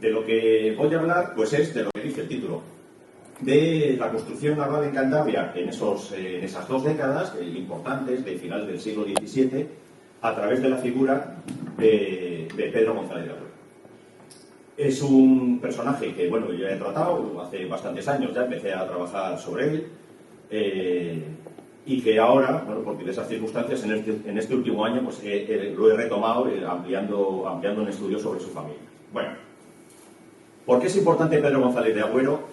De lo que voy a hablar, pues es de lo que dice el título, de la construcción naval en Cantabria en esas 2 décadas importantes de finales del siglo XVII, a través de la figura de Pedro González de Agüero. Es un personaje que, bueno, yo he tratado hace bastantes años, ya empecé a trabajar sobre él, y que ahora, bueno, por diversas circunstancias, en este último año, pues lo he retomado ampliando un estudio sobre su familia. Bueno, ¿por qué es importante Pedro González de Agüero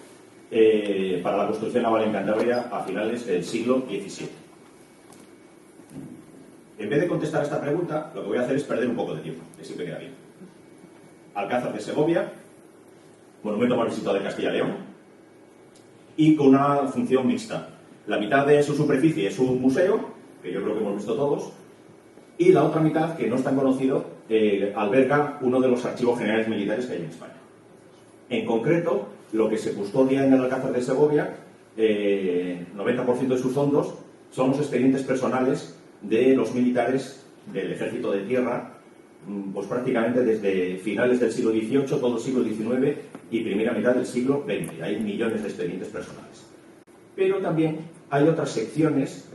para la construcción naval en Cantabria a finales del siglo XVII? En vez de contestar a esta pregunta, lo que voy a hacer es perder un poco de tiempo, que siempre queda bien. Alcázar de Segovia, monumento más visitado de Castilla y León, y con una función mixta. La mitad de su superficie es un museo, que yo creo que hemos visto todos, y la otra mitad, que no es tan conocido, alberga uno de los archivos generales militares que hay en España. En concreto, lo que se custodia en el Alcázar de Segovia, 90% de sus fondos son los expedientes personales de los militares del Ejército de Tierra, pues prácticamente desde finales del siglo XVIII, todo el siglo XIX y primera mitad del siglo XX. Hay millones de expedientes personales. Pero también hay otras secciones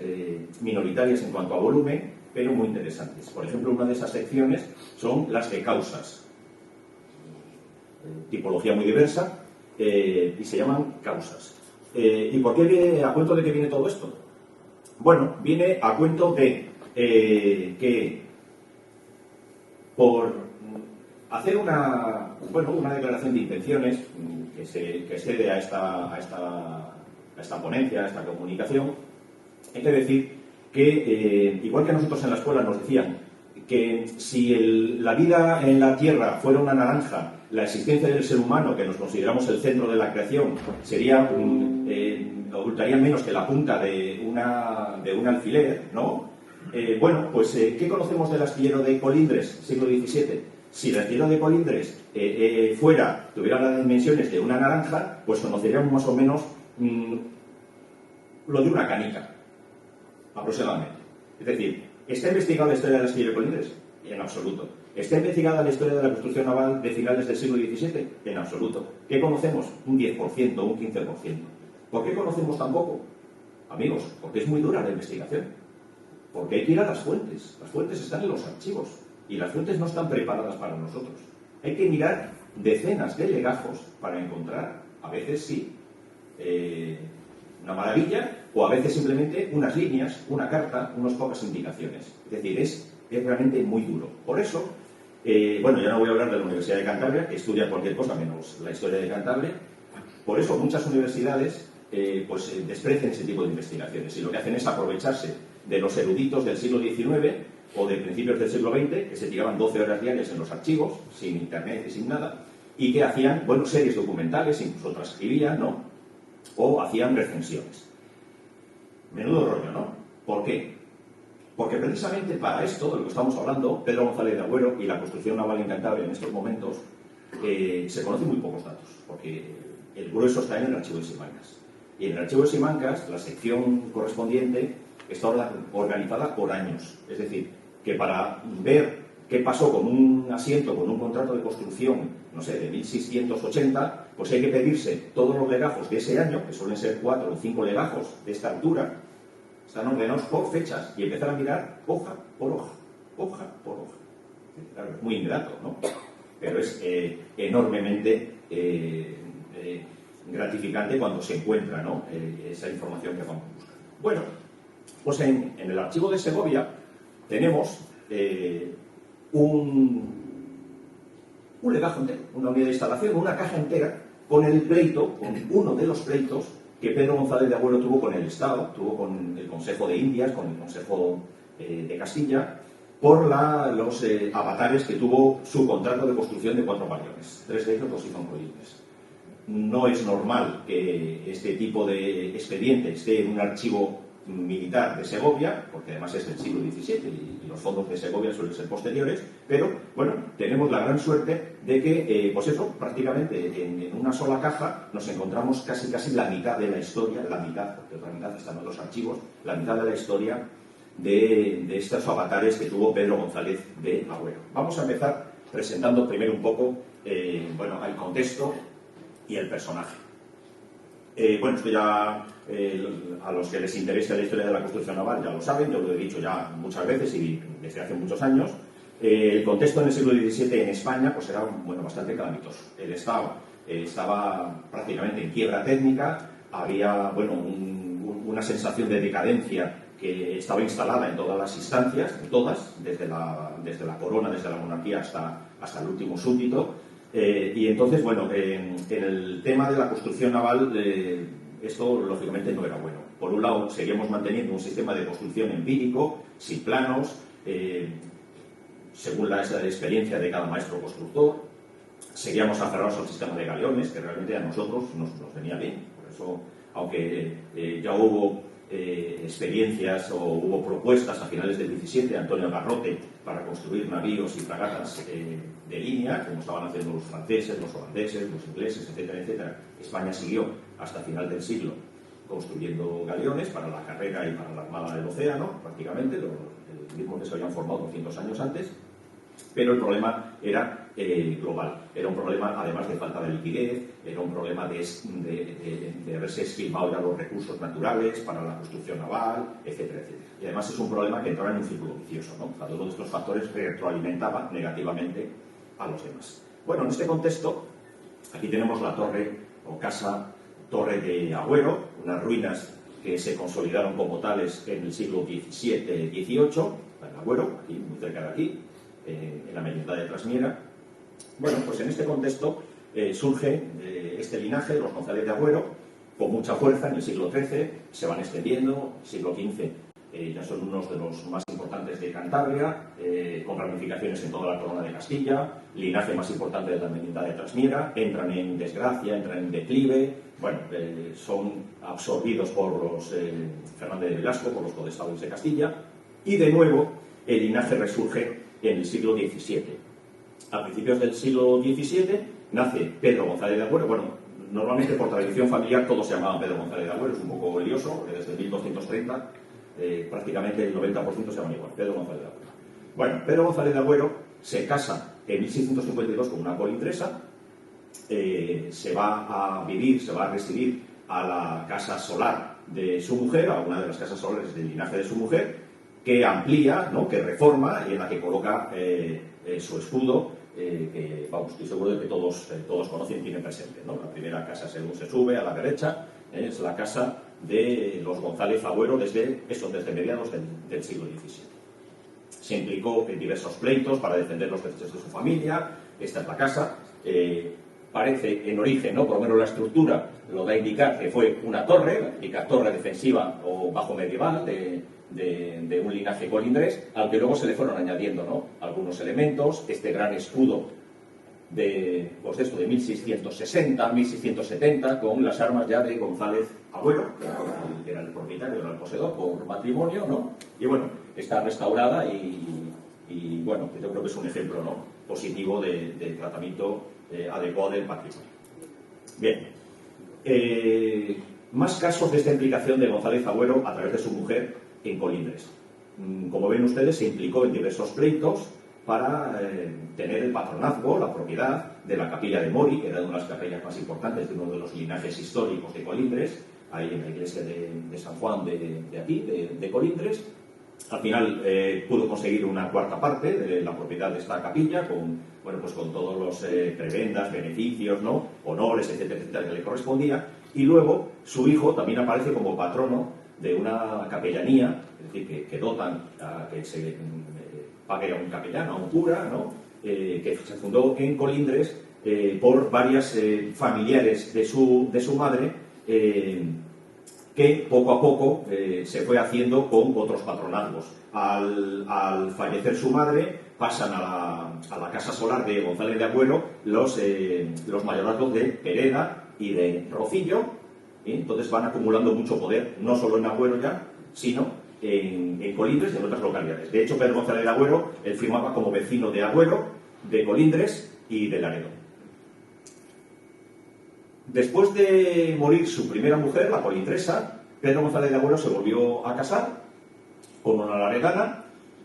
minoritarias en cuanto a volumen, pero muy interesantes. Por ejemplo, una de esas secciones son las de causas. Tipología muy diversa, y se llaman causas. ¿Y por qué viene a cuento de qué viene todo esto? Bueno, viene a cuento de que por hacer una declaración de intenciones que excede a esta ponencia, a esta comunicación, hay que decir que, igual que a nosotros en la escuela nos decían que si la vida en la Tierra fuera una naranja, la existencia del ser humano, que nos consideramos el centro de la creación, ocultaría menos que la punta de un alfiler, ¿no? Bueno, pues ¿qué conocemos del astillero de Colindres, siglo XVII? Si el astillero de Colindres tuviera las dimensiones de una naranja, pues conoceríamos más o menos lo de una canica, aproximadamente. Es decir, ¿está investigada la historia del astillero de Colindres? En absoluto. ¿Está investigada la historia de la construcción naval de finales del siglo XVII? En absoluto. ¿Qué conocemos? Un 10%, un 15%. ¿Por qué conocemos tan poco? Amigos, porque es muy dura la investigación. Porque hay que ir a las fuentes. Las fuentes están en los archivos. Y las fuentes no están preparadas para nosotros. Hay que mirar decenas de legajos para encontrar, a veces sí, una maravilla, o a veces simplemente unas líneas, una carta, unas pocas indicaciones. Es decir, es realmente muy duro. Por eso, bueno, ya no voy a hablar de la Universidad de Cantabria, que estudia cualquier cosa menos la historia de Cantabria. Por eso muchas universidades desprecian ese tipo de investigaciones y lo que hacen es aprovecharse de los eruditos del siglo XIX o de principios del siglo XX, que se tiraban 12 horas diarias en los archivos, sin internet y sin nada, y que hacían, bueno, series documentales, incluso transcribían, ¿no? O hacían recensiones. Menudo rollo, ¿no? ¿Por qué? Porque precisamente para esto, de lo que estamos hablando, Pedro González de Agüero y la construcción naval en Cantabria en estos momentos, se conocen muy pocos datos, porque el grueso está en el archivo de Simancas. Y en el archivo de Simancas, la sección correspondiente está organizada por años. Es decir, que para ver qué pasó con un asiento, con un contrato de construcción, no sé, de 1680, pues hay que pedirse todos los legajos de ese año, que suelen ser 4 o 5 legajos de esta altura, están ordenados por fechas, y empezar a mirar hoja por hoja, hoja por hoja. Claro, es muy ingrato, ¿no? Pero es enormemente gratificante cuando se encuentra, ¿no? Esa información que vamos a buscar. Bueno, pues en el archivo de Segovia tenemos un legajo entero, una unidad de instalación, una caja entera, con el pleito, con uno de los pleitos que Pedro González de Agüero tuvo con el Estado, tuvo con el Consejo de Indias, con el Consejo de Castilla, por los avatares que tuvo su contrato de construcción de 4 pabellones. 3 de ellos los hizo en Colindres. No es normal que este tipo de expediente esté en un archivo militar de Segovia, porque además es del siglo XVII y los fondos de Segovia suelen ser posteriores, pero bueno, tenemos la gran suerte de que, pues eso, prácticamente en una sola caja nos encontramos casi la mitad de la historia, la mitad, porque otra mitad están en los archivos, la mitad de la historia de estos avatares que tuvo Pedro González de Agüero. Vamos a empezar presentando primero un poco bueno, el contexto y el personaje. Bueno, esto ya a los que les interese la historia de la construcción naval ya lo saben, yo lo he dicho ya muchas veces y desde hace muchos años. El contexto en el siglo XVII en España pues era bueno, bastante calamitoso. El Estado estaba prácticamente en quiebra técnica, había bueno, una sensación de decadencia que estaba instalada en todas las instancias, en todas, desde la corona, desde la monarquía hasta el último súbdito. Y entonces, bueno, en el tema de la construcción naval, esto lógicamente no era bueno. Por un lado, seguíamos manteniendo un sistema de construcción empírico, sin planos, según la experiencia de cada maestro constructor. Seguíamos aferrados al sistema de galeones, que realmente a nosotros nos venía bien. Por eso, aunque ya hubo experiencias o hubo propuestas a finales del 17, Antonio Garrote, para construir navíos y fragatas de línea, como estaban haciendo los franceses, los holandeses, los ingleses, etcétera, etcétera. España siguió hasta final del siglo construyendo galeones para la carrera y para la Armada del Océano, prácticamente, el mismo que se habían formado 200 años antes. Pero el problema era global. Era un problema, además de falta de liquidez, era un problema de haberse esquilmado ya los recursos naturales para la construcción naval, etcétera, etcétera. Y además es un problema que entraba en un círculo vicioso, ¿no? O sea, todos estos factores retroalimentaban negativamente a los demás. Bueno, en este contexto, aquí tenemos la torre o torre de Agüero, unas ruinas que se consolidaron como tales en el siglo XVII-XVIII, en Agüero, aquí, muy cerca de aquí, en la Merindad de Trasmiera. Bueno, pues en este contexto surge este linaje, los González de Agüero, con mucha fuerza en el siglo XIII, se van extendiendo, siglo XV ya son unos de los más importantes de Cantabria, con ramificaciones en toda la corona de Castilla, linaje más importante de la Merindad de Trasmiera, entran en desgracia, entran en declive, bueno, son absorbidos por los Fernández de Velasco, por los Podestados de Castilla, y de nuevo el linaje resurge en el siglo XVII. A principios del siglo XVII nace Pedro González de Agüero. Bueno, normalmente por tradición familiar todos se llamaban Pedro González de Agüero, es un poco lioso, porque desde 1230 prácticamente el 90% se llaman igual, Pedro González de Agüero. Bueno, Pedro González de Agüero se casa en 1652 con una colindresa, se va a vivir, se va a residir a la casa solar de su mujer, a una de las casas solares del linaje de su mujer, que amplía, ¿no?, que reforma y en la que coloca su escudo, que vamos, estoy seguro de que todos conocen y tienen presente, ¿no? La primera casa, según se sube a la derecha, es la casa de los González Agüero desde mediados del siglo XVII. Se implicó en diversos pleitos para defender los derechos de su familia. Esta es la casa. Parece en origen, ¿no?, por lo menos la estructura lo da a indicar que fue una torre, la típica torre defensiva o bajo medieval de un linaje colindres, al que luego se le fueron añadiendo, ¿no?, algunos elementos, este gran escudo de 1660, 1670, con las armas ya de González Agüero, que era el propietario, era el poseedor por matrimonio, ¿no? Y bueno, está restaurada y bueno, yo creo que es un ejemplo, ¿no?, positivo del tratamiento adecuado del patrimonio. Bien, más casos de esta implicación de González Agüero a través de su mujer en colindres. Como ven ustedes, se implicó en diversos pleitos para tener el patronazgo, la propiedad de la capilla de Mori, que era una de las capillas más importantes de uno de los linajes históricos de colindres, ahí en la iglesia de San Juan de aquí, de Colindres. Al final pudo conseguir una cuarta parte de la propiedad de esta capilla, con todos los prebendas, beneficios, ¿no?, honores, etcétera, etcétera, que le correspondía. Y luego su hijo también aparece como patrono de una capellanía, es decir, que dotan a que se pague a un capellán, a un cura, ¿no?, que se fundó en Colindres por varias familiares de su madre, que poco a poco se fue haciendo con otros patronazgos. Al fallecer su madre, pasan a la casa solar de González de Agüero los mayorazgos de Pereda y de Rocillo, y entonces van acumulando mucho poder, no solo en Agüero ya, sino en Colindres y en otras localidades. De hecho, Pedro González de Agüero, él firmaba como vecino de Agüero, de Colindres y de Laredo. Después de morir su primera mujer, la colindresa, Pedro González de Agüero se volvió a casar con una laredana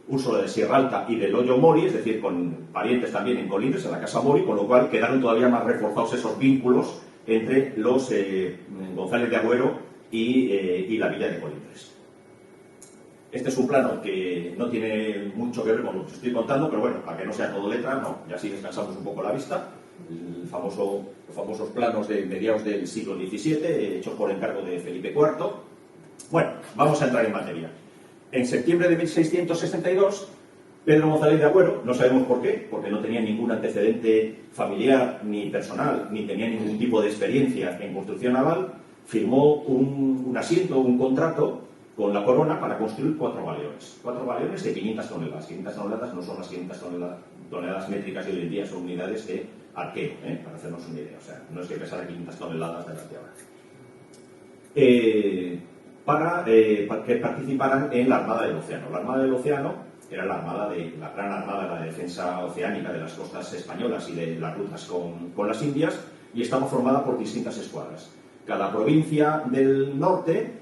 uso de Sierra Alta y del Hoyo Mori, es decir, con parientes también en Colindres, en la Casa Mori, con lo cual quedaron todavía más reforzados esos vínculos entre los González de Agüero y la villa de Colindres. Este es un plano que no tiene mucho que ver con lo que os estoy contando, pero bueno, para que no sea todo letra, no, ya sí descansamos un poco la vista. Los famosos planos de mediados del siglo XVII, hechos por encargo de Felipe IV. Bueno, vamos a entrar en materia. En septiembre de 1662, Pedro González de Agüero, no sabemos por qué, porque no tenía ningún antecedente familiar ni personal, ni tenía ningún tipo de experiencia en construcción naval, firmó un asiento, un contrato con la corona para construir 4 galeones. 4 galeones de 500 toneladas. 500 toneladas no son las 500 toneladas métricas de hoy en día, son unidades de arqueo, para hacernos una idea. O sea, no es que pesara 500 toneladas de las de ahora. Para que participaran en la Armada del Océano. La Armada del Océano era la gran armada de la defensa oceánica de las costas españolas y de las rutas con las Indias, y estaba formada por distintas escuadras. Cada provincia del norte,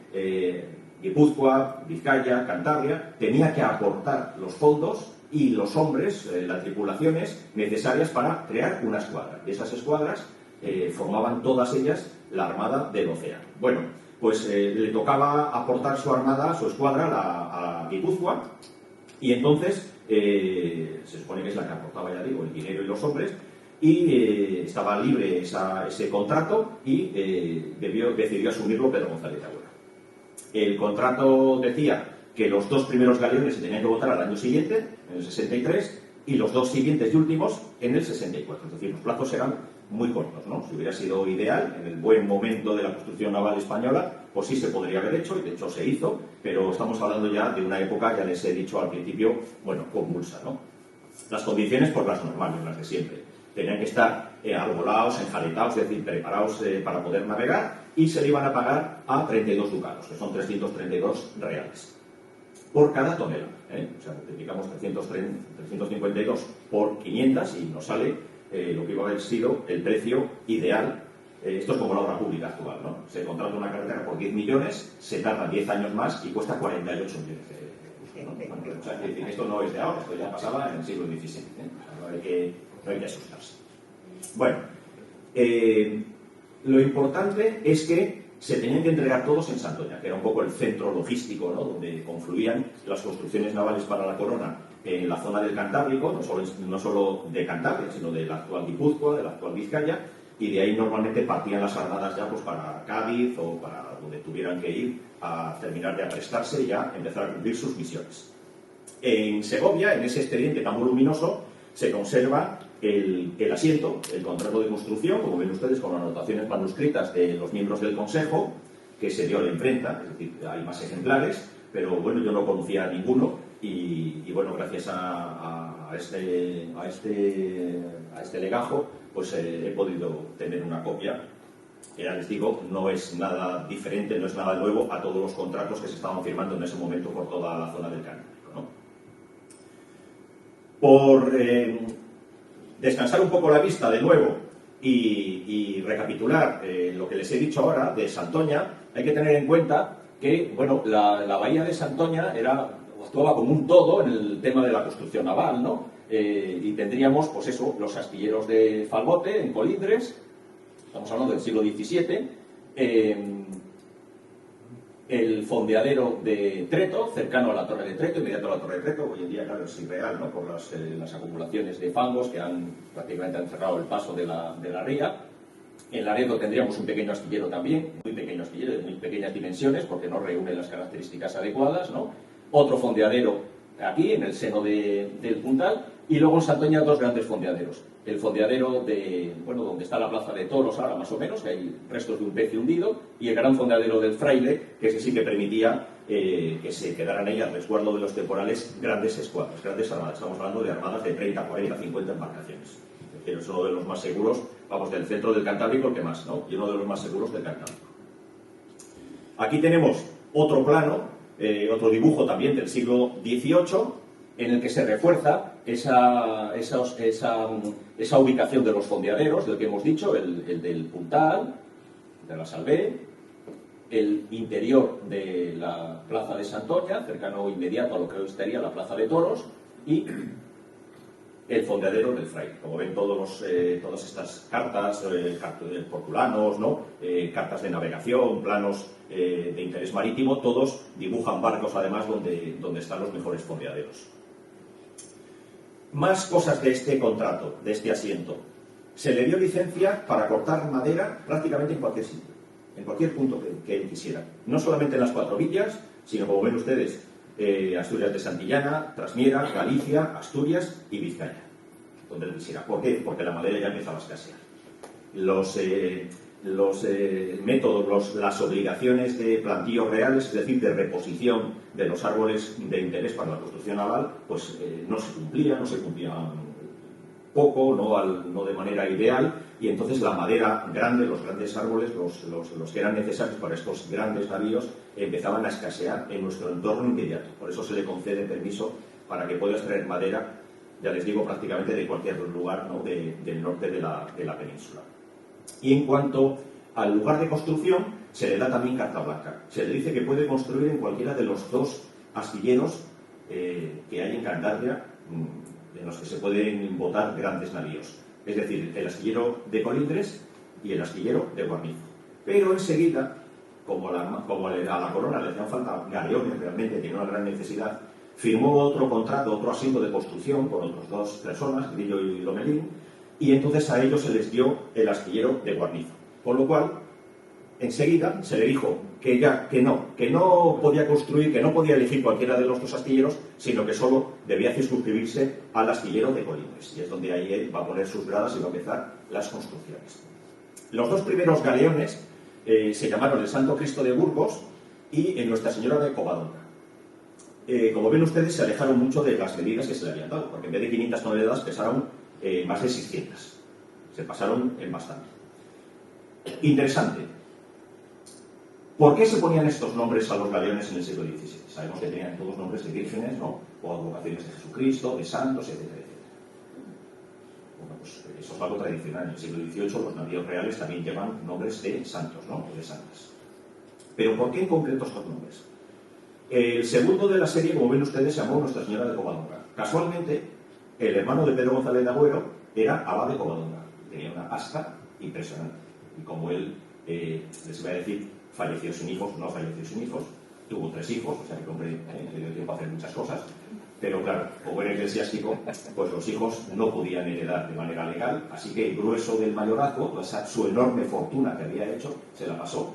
Guipúzcoa, Vizcaya, Cantabria, tenía que aportar los fondos y los hombres, las tripulaciones necesarias para crear una escuadra. Y esas escuadras formaban todas ellas la Armada del Océano. Bueno, pues le tocaba aportar su armada, su escuadra a Guipúzcoa, y entonces se supone que es la que aportaba, ya digo, el dinero y los hombres, y estaba libre ese contrato y decidió asumirlo Pedro González de Agüero. El contrato decía que los 2 primeros galeones se tenían que votar al año siguiente, en el 63, y los 2 siguientes y últimos en el 64. Es decir, los plazos eran muy cortos, ¿no? Si hubiera sido ideal, en el buen momento de la construcción naval española, pues sí se podría haber hecho, y de hecho se hizo, pero estamos hablando ya de una época, ya les he dicho al principio, bueno, convulsa, ¿no? Las condiciones, pues las normales, las de siempre. Tenían que estar arbolados, enjaletados, es decir, preparados para poder navegar, y se le iban a pagar a 32 ducados, que son 332 reales, por cada tonelada. O sea, multiplicamos 352 por 500 y nos sale lo que iba a haber sido el precio ideal. Esto es como la obra pública actual, ¿no? Se contrata una carretera por 10 millones, se tarda 10 años más y cuesta 48 millones de euros, ¿no? O sea, que esto no es de ahora, esto ya pasaba en el siglo XVII. O sea, no hay que asustarse. Bueno, lo importante es que se tenían que entregar todos en Santoña, que era un poco el centro logístico, ¿no?, donde confluían las construcciones navales para la corona en la zona del Cantábrico, no solo de Cantabria, sino de la actual Guipúzcoa, de la actual Vizcaya, y de ahí normalmente partían las armadas ya pues para Cádiz o para donde tuvieran que ir a terminar de aprestarse y ya empezar a cumplir sus misiones. En Segovia, en ese expediente tan voluminoso, se conserva el asiento, el contrato de construcción, como ven ustedes, con anotaciones manuscritas de los miembros del Consejo, que se dio a la imprenta, es decir, hay más ejemplares, pero bueno, yo no conocía ninguno, y bueno, gracias a este legajo, pues he podido tener una copia, que ya les digo, no es nada diferente, no es nada nuevo a todos los contratos que se estaban firmando en ese momento por toda la zona del Cantábrico, ¿no? Por descansar un poco la vista de nuevo y recapitular lo que les he dicho ahora de Santoña, hay que tener en cuenta que, bueno, la bahía de Santoña actuaba como un todo en el tema de la construcción naval, ¿no? Y tendríamos, pues eso, los astilleros de Falbote, en Colindres, estamos hablando del siglo XVII, el fondeadero de Treto, cercano a la Torre de Treto, inmediato a la Torre de Treto, hoy en día, claro, es irreal, ¿no?, por las acumulaciones de fangos que prácticamente han cerrado el paso de la ría. En Laredo tendríamos un pequeño astillero también, muy pequeño astillero, de muy pequeñas dimensiones, porque no reúne las características adecuadas, ¿no? Otro fondeadero aquí, en el seno del Puntal, y luego en Santoña 2 grandes fondeaderos. El fondeadero donde está la plaza de toros ahora, más o menos, que hay restos de un pez hundido, y el gran fondeadero del Fraile, que ese sí que permitía que se quedaran ahí al resguardo de los temporales grandes escuadras, grandes armadas. Estamos hablando de armadas de 30, 40, 50 embarcaciones. Es decir, es uno de los más seguros, vamos, del centro del Cantábrico, el que más, ¿no? Y uno de los más seguros del Cantábrico. Aquí tenemos otro plano, otro dibujo también del siglo XVIII, en el que se refuerza esa ubicación de los fondeaderos, del que hemos dicho, el del Puntal, de la Salvé, el interior de la plaza de Santoña, cercano inmediato a lo que hoy estaría la plaza de Toros, y el fondeadero del Fraile. Como ven, todas estas cartas, portulanos, ¿no? Cartas de navegación, planos de interés marítimo, todos dibujan barcos, además, donde están los mejores fondeaderos. Más cosas de este contrato, de este asiento. Se le dio licencia para cortar madera prácticamente en cualquier sitio, en cualquier punto que él quisiera. No solamente en las 4 villas, sino, como ven ustedes, Asturias de Santillana, Trasmiera, Galicia, Asturias y Vizcaya, donde él quisiera. ¿Por qué? Porque la madera ya empezaba a escasear. Los métodos, las obligaciones de plantíos reales, es decir, de reposición de los árboles de interés para la construcción naval, pues no se cumplían poco, no de manera ideal, y entonces la madera grande, los grandes árboles, los que eran necesarios para estos grandes navíos, empezaban a escasear en nuestro entorno inmediato. Por eso se le concede permiso para que pueda extraer madera, ya les digo, prácticamente de cualquier lugar, ¿no? del norte de la península. Y en cuanto al lugar de construcción, se le da también carta blanca. Se le dice que puede construir en cualquiera de los 2 astilleros que hay en Cantabria, en los que se pueden botar grandes navíos. Es decir, el astillero de Colindres y el astillero de Guarnizo. Pero enseguida, como a la corona le hacían falta galeones, realmente tiene una gran necesidad, firmó otro contrato, otro asiento de construcción con otras 2 personas, Grillo y Lomelín, y entonces a ellos se les dio el astillero de Guarnizo. Con lo cual, enseguida se le dijo que no podía construir, que no podía elegir cualquiera de los 2 astilleros, sino que solo debía circunscribirse al astillero de Colindres. Y es donde ahí él va a poner sus gradas y va a empezar las construcciones. Los 2 primeros galeones se llamaron el Santo Cristo de Burgos y el Nuestra Señora de Covadonga. Como ven ustedes, se alejaron mucho de las medidas que se le habían dado, porque en vez de 500 toneladas pesaron más de 600. Se pasaron en bastante. Interesante. ¿Por qué se ponían estos nombres a los galeones en el siglo XVII? Sabemos que tenían todos nombres de vírgenes, ¿no? O advocaciones de Jesucristo, de santos, etcétera, etcétera. Bueno, pues eso es algo tradicional. En el siglo XVIII los navíos reales también llevan nombres de santos, ¿no? O de santas. Pero ¿por qué en concreto estos nombres? El segundo de la serie, como ven ustedes, se llamó Nuestra Señora de Covadonga. Casualmente, el hermano de Pedro González de Agüero era abad de Covadonga. Tenía una pasta impresionante. Y como él, les iba a decir, falleció sin hijos, no falleció sin hijos, tuvo 3 hijos, o sea que el hombre le dio tiempo a hacer muchas cosas, pero claro, como era eclesiástico, pues los hijos no podían heredar de manera legal, así que el grueso del mayorazgo, su enorme fortuna que había hecho, se la pasó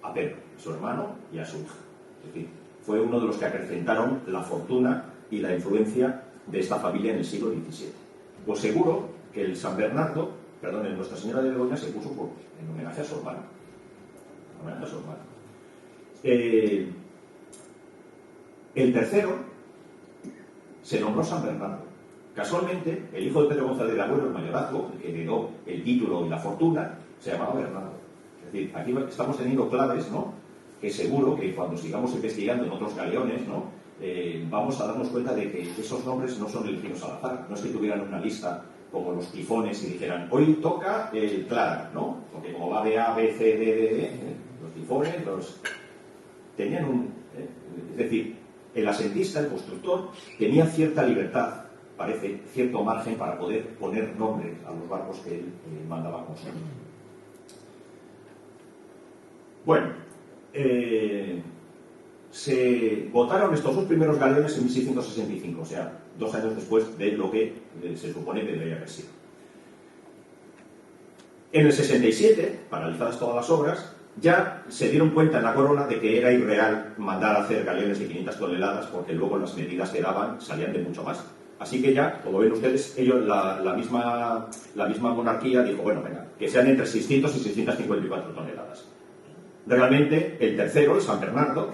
a Pedro, su hermano, y a su hija. Es decir, fue uno de los que acrecentaron la fortuna y la influencia de esta familia en el siglo XVII. Pues seguro que el Nuestra Señora de Begoña se puso en homenaje a su hermano. El tercero se nombró San Bernardo. Casualmente, el hijo de Pedro González de Agüero, el mayorazgo, el que heredó el título y la fortuna, se llamaba Bernardo. Es decir, aquí estamos teniendo claves, ¿no? Que seguro que cuando sigamos investigando en otros galeones, ¿no? Vamos a darnos cuenta de que esos nombres no son elegidos al azar. No es que tuvieran una lista como los tifones y dijeran, hoy toca el Clara, ¿no? Porque como va de A, B, C, D, D, los tifones, tenían es decir, el asentista, el constructor, tenía cierta libertad, parece, cierto margen para poder poner nombre a los barcos que él mandaba construir. Bueno, se votaron estos 2 primeros galeones en 1665, o sea, 2 años después de lo que se supone que debería haber sido. En el 67, paralizadas todas las obras, ya se dieron cuenta en la corona de que era irreal mandar a hacer galeones de 500 toneladas porque luego las medidas que daban salían de mucho más. Así que ya, como ven ustedes, ellos, la misma monarquía dijo, bueno, venga, que sean entre 600 y 654 toneladas. Realmente, el tercero, el San Bernardo,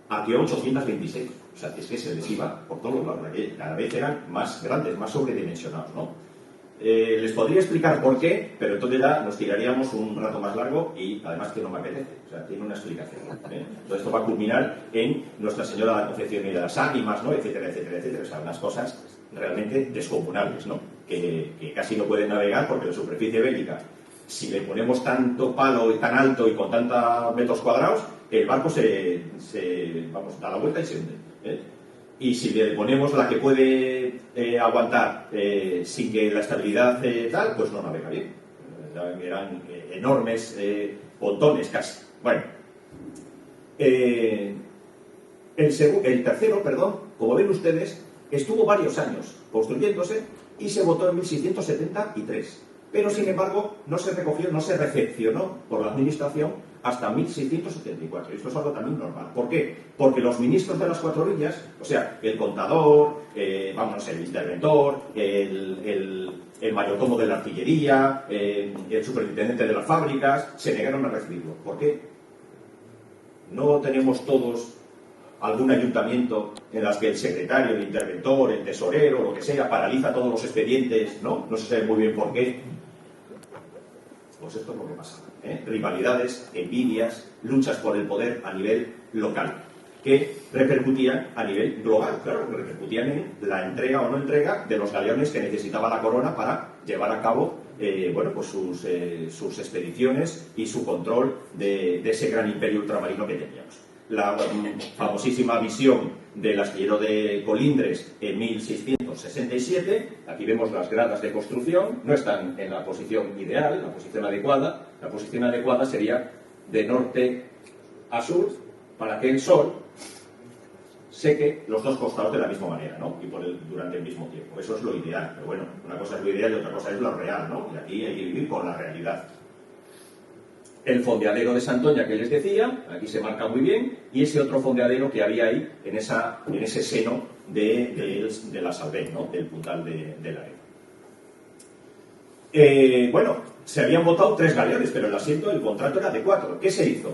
arqueó 826. O sea, es que se les iba por todos lados. Cada vez eran más grandes, más sobredimensionados, ¿no? Les podría explicar por qué, pero entonces ya nos tiraríamos un rato más largo y además que no me apetece. O sea, tiene una explicación. Todo esto va a culminar en Nuestra Señora de la Concepción y de las Ánimas, ¿no? Etcétera, etcétera, etcétera. O sea, unas cosas realmente descomunales, ¿no? Que casi no pueden navegar porque la superficie bélica si le ponemos tanto palo y tan alto y con tantos metros cuadrados, el barco vamos, da la vuelta y se hunde, ¿eh? Y si le ponemos la que puede aguantar sin que la estabilidad tal, pues no navega bien. Eran enormes pontones casi. Bueno, el tercero, perdón, como ven ustedes, estuvo varios años construyéndose y se votó en 1673. Pero, sin embargo, no se recogió, no se recepcionó por la administración hasta 1674. Esto es algo también normal. ¿Por qué? Porque los ministros de las cuatro villas, o sea, el contador, el interventor, el mayordomo de la artillería, el superintendente de las fábricas, se negaron a recibirlo. ¿Por qué? ¿No tenemos todos algún ayuntamiento en las que el secretario, el interventor, el tesorero, lo que sea, paraliza todos los expedientes, ¿no? No se sabe muy bien por qué. Pues esto es lo que pasa, ¿eh? Rivalidades, envidias, luchas por el poder a nivel local, que repercutían a nivel global, claro, repercutían en la entrega o no entrega de los galeones que necesitaba la corona para llevar a cabo pues sus expediciones y su control de ese gran imperio ultramarino que teníamos. La famosísima visión del astillero de Colindres en 1667, aquí vemos las gradas de construcción, no están en la posición ideal, la posición adecuada sería de norte a sur, para que el sol seque los dos costados de la misma manera, ¿no? Y durante el mismo tiempo. Eso es lo ideal, pero bueno, una cosa es lo ideal y otra cosa es lo real, ¿no? Y aquí hay que vivir con la realidad. El fondeadero de Santoña que les decía, aquí se marca muy bien, y ese otro fondeadero que había ahí, en ese seno de la Salvé, ¿no? Del puntal de la Eva. Bueno, se habían votado 3 galeones, pero el contrato era de 4. ¿Qué se hizo?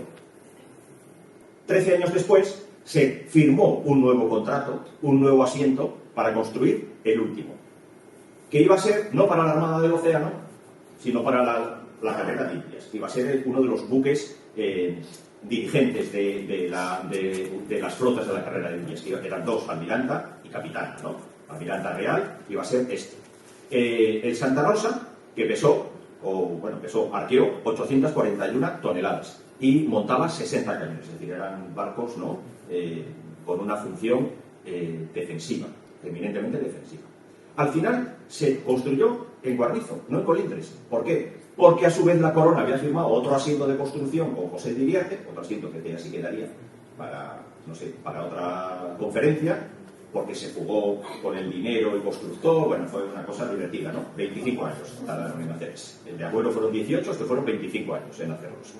13 años después se firmó un nuevo contrato, un nuevo asiento para construir el último, que iba a ser no para la Armada del Océano, sino para la carrera de Indias. Iba a ser uno de los buques dirigentes de las flotas de la carrera de Indias, que eran 2, Almiranta y Capitana, ¿no? Almiranta Real iba a ser este. El Santa Rosa, que arqueó 841 toneladas y montaba 60 cañones, es decir, eran barcos, ¿no? Con una función defensiva, eminentemente defensiva. Al final se construyó en Guarnizo, no en Colindres. ¿Por qué? Porque a su vez la corona había firmado otro asiento de construcción con José de Iriarte, otro asiento que ya sí quedaría para otra conferencia, porque se jugó con el dinero y constructor. Bueno, fue una cosa divertida, ¿no? 25 años tardaron en hacer eso. El de Agüero fueron 18, estos fueron 25 años en hacerlos.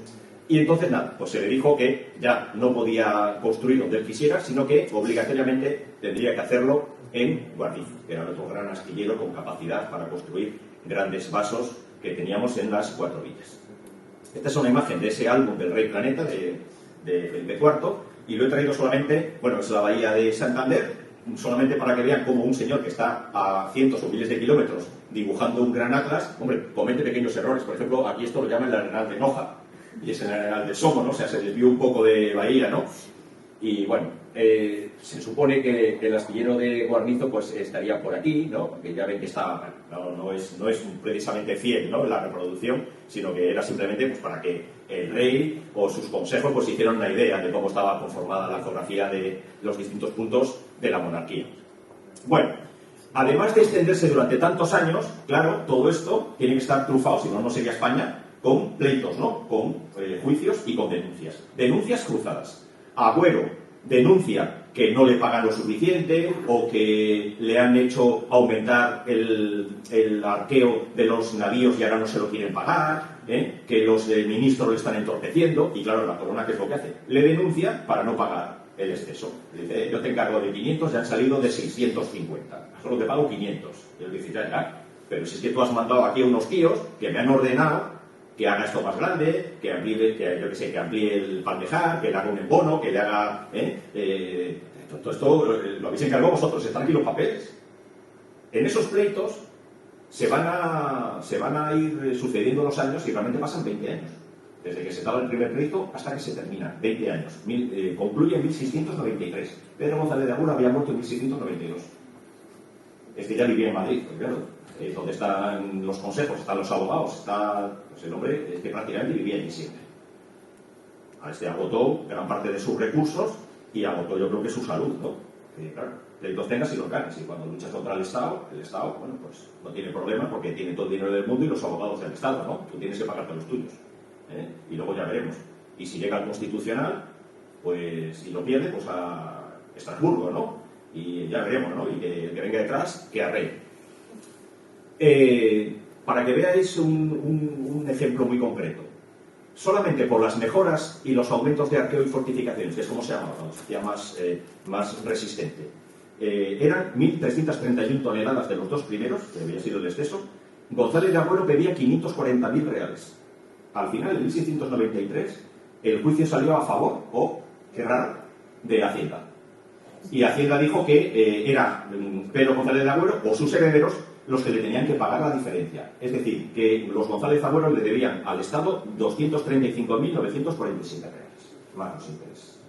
Y entonces nada, pues se le dijo que ya no podía construir donde él quisiera, sino que obligatoriamente tendría que hacerlo en Guarnizo, que era otro gran astillero con capacidad para construir grandes vasos que teníamos en las 4 villas. Esta es una imagen de ese álbum del Rey Planeta de Felipe IV, y lo he traído solamente, es la bahía de Santander, solamente para que vean cómo un señor que está a cientos o miles de kilómetros dibujando un gran atlas, comete pequeñños errores. Por ejemplo, aquí esto lo llaman el Arenal de Noja, y es el Arenal de Somo, ¿no? O sea, se desvió un poco de bahía, ¿no? Y bueno, se supone que el astillero de Guarnizo pues estaría por aquí, ¿no? Porque ya ven que no es precisamente fiel, ¿no?, la reproducción, sino que era simplemente pues para que el rey o sus consejos pues hicieran una idea de cómo estaba conformada la geografía de los distintos puntos de la monarquía. Bueno, además de extenderse durante tantos años, claro, todo esto tiene que estar trufado, si no, no sería España, con pleitos, ¿no?, con juicios y con denuncias. Denuncias cruzadas. Agüero denuncia que no le pagan lo suficiente o que le han hecho aumentar el arqueo de los navíos y ahora no se lo quieren pagar, que los ministros le están entorpeciendo, y claro, la corona, ¿qué es lo que hace? Le denuncia para no pagar el exceso. Le dice, yo te encargo de 500, ya han salido de 650, solo te pago 500. Y él dice, ya, pero si es que tú has mandado aquí a unos tíos que me han ordenado que haga esto más grande, que amplíe el palmejar, que le haga un embono, que le haga... todo esto lo habéis encargado vosotros, están aquí los papeles. En esos pleitos se van a ir sucediendo los años y realmente pasan 20 años. Desde que se estaba el primer pleito hasta que se termina, 20 años. Concluye en 1693. Pedro González de Agüero había muerto en 1692. Ya vivía en Madrid, pues claro, donde están los consejos, están los abogados, está pues el hombre es que prácticamente vivía allí siempre. A este agotó gran parte de sus recursos y agotó yo creo que su salud, ¿no? Que claro, pleitos tengas y los ganes, y cuando luchas contra el Estado, bueno, pues no tiene problema porque tiene todo el dinero del mundo y los abogados del Estado, ¿no? Tú tienes que pagarte los tuyos, ¿eh? Y luego ya veremos. Y si llega al Constitucional, pues si lo pierde, pues a Estrasburgo, ¿no? Y ya veremos, ¿no? Y que el que venga detrás, que arregle. Para que veáis un ejemplo muy concreto. Solamente por las mejoras y los aumentos de arqueo y fortificaciones, que es como se llama, ¿no? Se hacía más resistente. Eran 1.331 toneladas de los dos primeros, que había sido el exceso. González de Agüero pedía 540.000 reales. Al final, en 1693, el juicio salió a favor, o qué raro, de Hacienda. Y Hacienda dijo que era Pedro González de Agüero o sus herederos los que le tenían que pagar la diferencia. Es decir, que los González Agüero le debían al Estado 235.947 reales, más los intereses.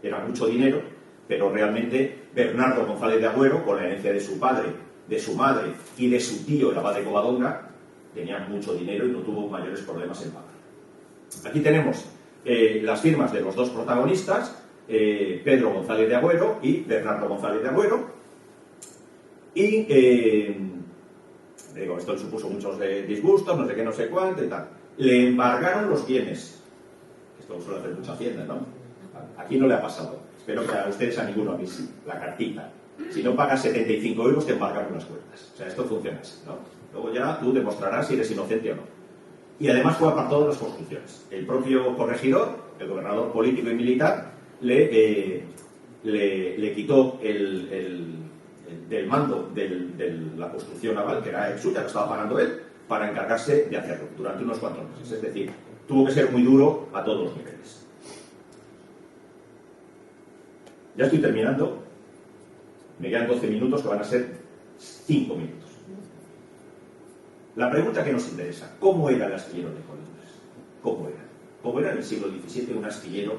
Era mucho dinero, pero realmente Bernardo González de Agüero, con la herencia de su padre, de su madre y de su tío, el abad de Covadonga, tenía mucho dinero y no tuvo mayores problemas en pagar. Aquí tenemos las firmas de los dos protagonistas, Pedro González de Agüero y Bernardo González de Agüero. Y digo, esto le supuso muchos disgustos, no sé qué, no sé cuánto y tal. Le embargaron los bienes. Esto suele hacer mucha Hacienda, ¿no? Aquí no le ha pasado. Espero que a ustedes, a ninguno, a mí sí. La cartita. Si no pagas 75 euros, te embargan las cuentas. O sea, esto funciona así, ¿no? Luego ya tú demostrarás si eres inocente o no. Y además fue apartado de las construcciones. El propio corregidor, el gobernador político y militar, le quitó del mando de la construcción naval, que era suya, que estaba pagando él, para encargarse de hacerlo durante unos 4 meses. Es decir, tuvo que ser muy duro a todos los niveles. Ya estoy terminando. Me quedan 12 minutos, que van a ser 5 minutos. La pregunta que nos interesa: ¿cómo era el astillero de Colindres? ¿Cómo era? ¿Cómo era en el siglo XVII un astillero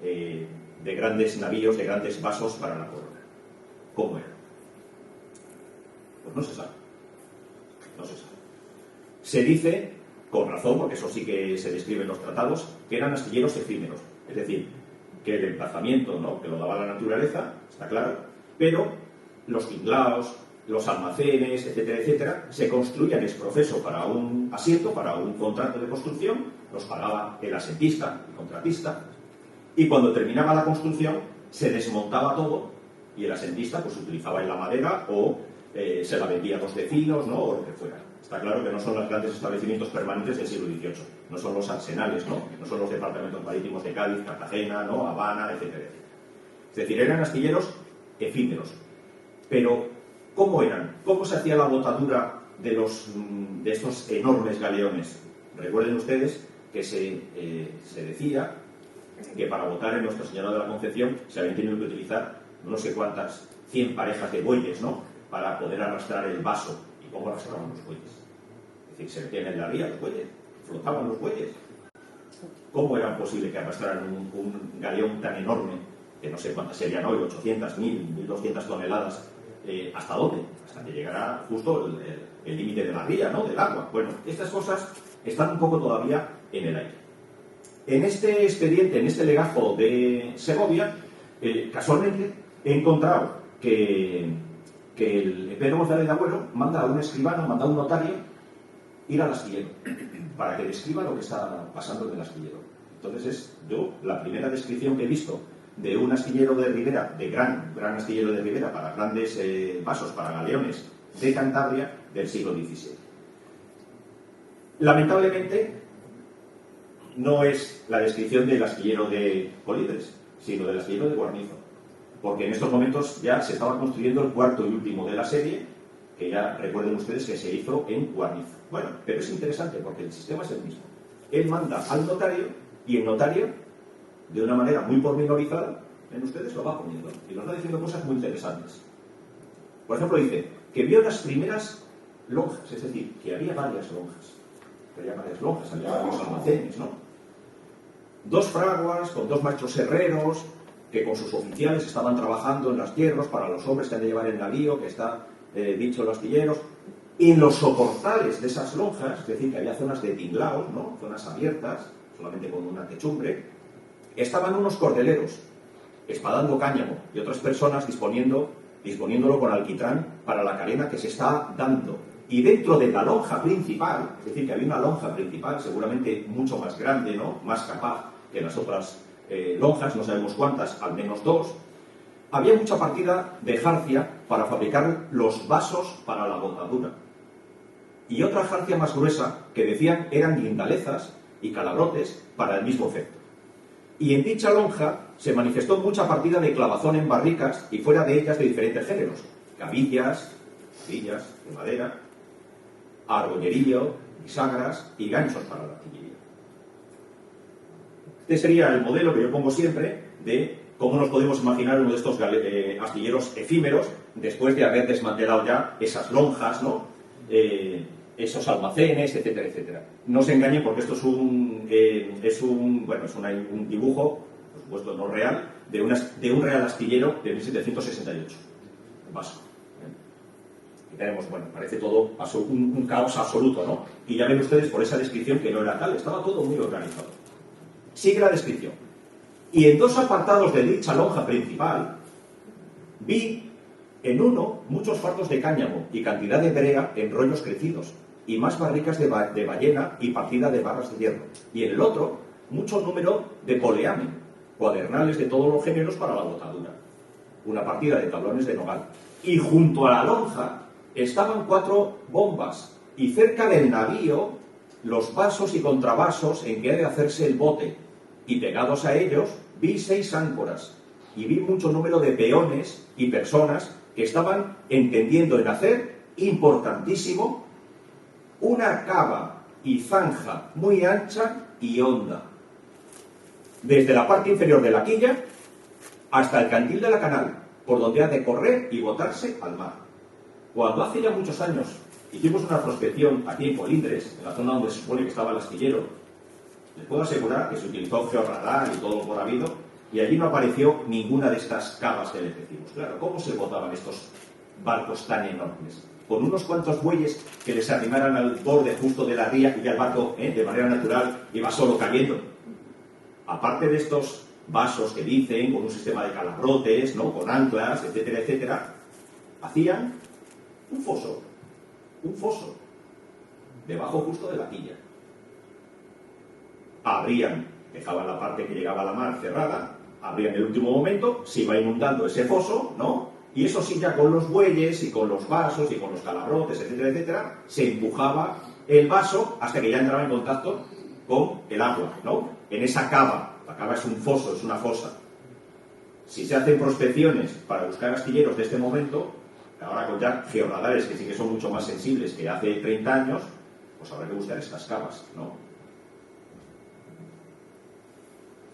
de grandes navíos, de grandes vasos para la corona? ¿Cómo era? Pues no se sabe. No se sabe. Se dice, con razón, porque eso sí que se describe en los tratados, que eran astilleros efímeros. Es decir, que el emplazamiento, ¿no?, que lo daba la naturaleza, está claro, pero los tinglaos, los almacenes, etcétera, etcétera, se construían ex profeso para un asiento, para un contrato de construcción, los pagaba el asentista, el contratista, y cuando terminaba la construcción se desmontaba todo y el asentista pues utilizaba en la madera o se la vendía a los vecinos, ¿no?, o lo que fuera. Está claro que no son los grandes establecimientos permanentes del siglo XVIII, no son los arsenales, ¿no?, no son los departamentos marítimos de Cádiz, Cartagena, ¿no?, Habana, etcétera, etcétera. Es decir, eran astilleros efímeros. Pero, ¿cómo eran? ¿Cómo se hacía la botadura de estos enormes galeones? Recuerden ustedes que se decía que para botar en Nuestra Señora de la Concepción se habían tenido que utilizar no sé cuántas 100 parejas de bueyes, ¿no?, para poder arrastrar el vaso. ¿Y cómo arrastraban los bueyes? Es decir, se metían en la ría los bueyes, flotaban los bueyes. ¿Cómo era posible que arrastraran un galeón tan enorme, que no sé cuántas serían hoy, 800, 1000, 1200 toneladas? ¿Hasta dónde? Hasta que llegará justo el límite de la ría, ¿no?, del agua. Bueno, estas cosas están un poco todavía en el aire. En este expediente, en este legajo de Segovia, casualmente he encontrado que el Pedro González de Agüero manda a un escribano, manda a un notario ir al astillero para que describa lo que está pasando en el astillero. Entonces yo la primera descripción que he visto de un astillero de ribera, de gran astillero de ribera para grandes vasos, para galeones de Cantabria del siglo XVII. Lamentablemente no es la descripción del astillero de Colindres, sino del astillero de Guarnizo, porque en estos momentos ya se estaba construyendo el cuarto y último de la serie, que ya recuerden ustedes que se hizo en Guarnizo. Bueno, pero es interesante porque el sistema es el mismo. Él manda al notario y el notario, de una manera muy pormenorizada, en ustedes lo va poniendo y nos va diciendo cosas muy interesantes. Por ejemplo, dice que vio las primeras lonjas, es decir, que había varias lonjas, había varios almacenes, ¿no? 2 fraguas con 2 maestros herreros que con sus oficiales estaban trabajando en las hierros para los hombres que han de llevar el navío, que está dicho los astilleros. En los soportales de esas lonjas, es decir, que había zonas de tinglao, ¿no? Zonas abiertas, solamente con una techumbre, estaban unos cordeleros, espadando cáñamo, y otras personas disponiéndolo con alquitrán para la carena que se está dando. Y dentro de la lonja principal, es decir, que había una lonja principal, seguramente mucho más grande, ¿no? Más capaz que las otras lonjas, no sabemos cuántas, al menos 2, había mucha partida de jarcia para fabricar los vasos para la botadura. Y otra jarcia más gruesa, que decían eran guindalezas y calabrotes para el mismo efecto. Y en dicha lonja se manifestó mucha partida de clavazón en barricas y fuera de ellas de diferentes géneros: cabillas, sillas de madera, argollerillo, bisagras y ganchos para la artillería. Este sería el modelo que yo pongo siempre de cómo nos podemos imaginar uno de estos astilleros efímeros después de haber desmantelado ya esas lonjas, ¿no? Esos almacenes, etcétera, etcétera. No se engañen porque esto es un dibujo, por supuesto no real, de un real astillero de 1768, vasco. Y tenemos, bueno, parece todo un caos absoluto, ¿no? Y ya ven ustedes por esa descripción que no era tal, estaba todo muy organizado. Sigue la descripción. Y en 2 apartados de dicha lonja principal, vi en uno muchos fardos de cáñamo y cantidad de brea en rollos crecidos, y más barricas de ballena y partida de barras de hierro. Y en el otro, mucho número de poleamen, cuadernales de todos los géneros para la botadura. Una partida de tablones de nogal. Y junto a la lonja estaban 4 bombas, y cerca del navío los vasos y contravasos en que ha de hacerse el bote, y pegados a ellos vi 6 áncoras, y vi mucho número de peones y personas que estaban entendiendo en hacer, importantísimo, una cava y zanja muy ancha y honda, desde la parte inferior de la quilla hasta el cantil de la canal, por donde ha de correr y botarse al mar. Cuando hace ya muchos años hicimos una prospección aquí en Colindres, en la zona donde se supone que estaba el astillero, les puedo asegurar que se utilizó georradar y todo lo por habido, y allí no apareció ninguna de estas cavas que les decimos. Claro, ¿cómo se botaban estos barcos tan enormes? Con unos cuantos bueyes que les arrimaran al borde justo de la ría y ya el barco, de manera natural, iba solo cayendo. Aparte de estos vasos que dicen, con un sistema de calabrotes, ¿no? Con anclas, etcétera, etcétera, hacían un foso, debajo justo de la quilla. Abrían, dejaban la parte que llegaba a la mar cerrada, abrían en el último momento, se iba inundando ese foso, ¿no? Y eso sí, ya con los bueyes y con los vasos y con los calabrotes, etcétera, etcétera, se empujaba el vaso hasta que ya entraba en contacto con el agua, ¿no? En esa cava. La cava es un foso, es una fosa. Si se hacen prospecciones para buscar astilleros de este momento, ahora con ya georradares que sí que son mucho más sensibles que hace 30 años, pues habrá que buscar estas cavas, ¿no?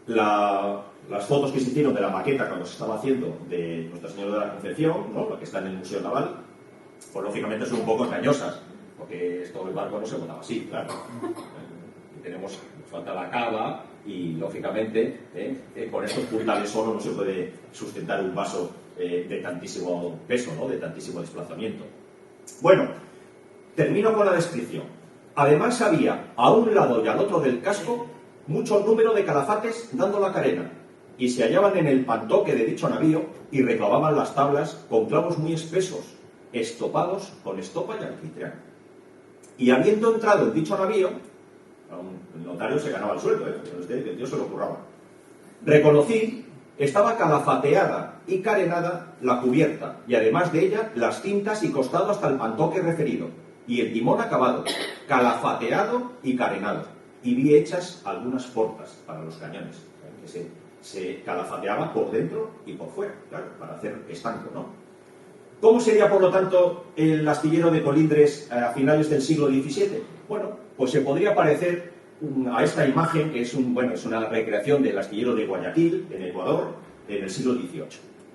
Las fotos que se hicieron de la maqueta cuando se estaba haciendo de Nuestra Señora de la Concepción, ¿no? La que está en el Museo Naval, pues lógicamente son un poco engañosas, porque esto el barco no se botaba así, claro. Y nos falta la cava y lógicamente con estos puntales solo no se puede sustentar un vaso de tantísimo peso, ¿no? De tantísimo desplazamiento. Bueno, termino con la descripción. Además había a un lado y al otro del casco mucho número de calafates dando la carena, y se hallaban en el pantoque de dicho navío y reclavaban las tablas con clavos muy espesos, estopados con estopa y alquitrán. Y habiendo entrado en dicho navío, el notario se ganaba el sueldo, que Dios se lo curraba. Reconocí, estaba calafateada y carenada la cubierta, y además de ella las cintas y costado hasta el pantoque referido, y el timón acabado, calafateado y carenado. Y vi hechas algunas portas para los cañones, que se calafateaba por dentro y por fuera, claro, para hacer estanco, ¿no? ¿Cómo sería, por lo tanto, el astillero de Colindres a finales del siglo XVII? Bueno, pues se podría parecer a esta imagen, que es una recreación del astillero de Guayaquil, en Ecuador, en el siglo XVIII.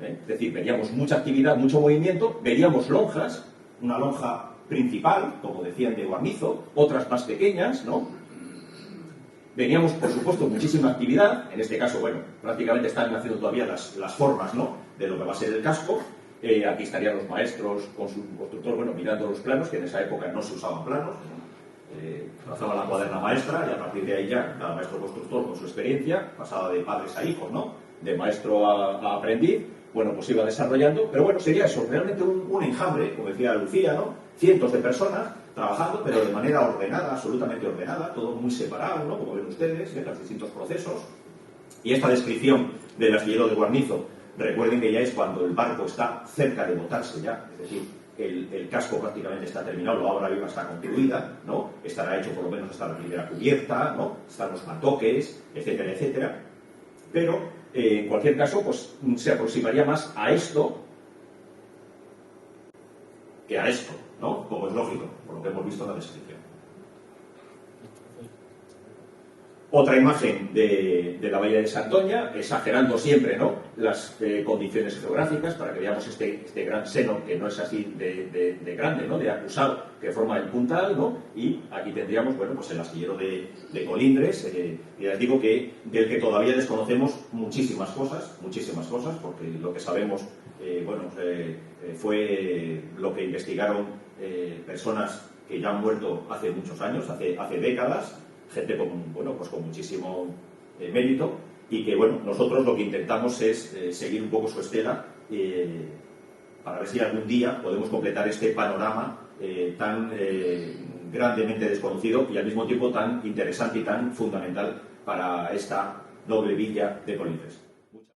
Es decir, veríamos mucha actividad, mucho movimiento, veríamos lonjas, una lonja principal, como decían, de guarnizo, otras más pequeñas, ¿no? Veníamos, por supuesto, muchísima actividad. En este caso, prácticamente están haciendo todavía las formas, ¿no?, de lo que va a ser el casco. aquí estarían los maestros con su constructor, bueno, mirando los planos, que en esa época no se usaban planos, trazaba la cuaderna maestra y a partir de ahí ya cada maestro constructor con su experiencia pasaba de padres a hijos, ¿no? De maestro a aprendiz, bueno, pues iba desarrollando, pero bueno, sería eso, realmente un enjambre, como decía Lucía, ¿no? Cientos de personas trabajando, pero de manera ordenada, absolutamente ordenada, todo muy separado, ¿no? Como ven ustedes, los distintos procesos. Y esta descripción del astillero de Guarnizo, recuerden que ya es cuando el barco está cerca de botarse ya, es decir, el casco prácticamente está terminado, la obra viva está concluida, ¿no? Estará hecho por lo menos hasta la primera cubierta, ¿no? Están los matoques, etcétera, etcétera. Pero, en cualquier caso, pues se aproximaría más a esto que a esto, ¿no? Como es lógico, por lo que hemos visto en la descripción. Otra imagen de la bahía de Santoña, exagerando siempre, ¿no?, las condiciones geográficas, para que veamos este gran seno, que no es así de grande, ¿no?, de acusado, que forma el puntal, ¿no? Y aquí tendríamos, bueno, pues el astillero de Colindres, y les digo que del que todavía desconocemos muchísimas cosas, porque lo que sabemos, fue lo que investigaron personas que ya han muerto hace muchos años, hace décadas, gente con muchísimo mérito, y que bueno, nosotros lo que intentamos es seguir un poco su estela para ver si algún día podemos completar este panorama tan grandemente desconocido y al mismo tiempo tan interesante y tan fundamental para esta noble villa de Colindres.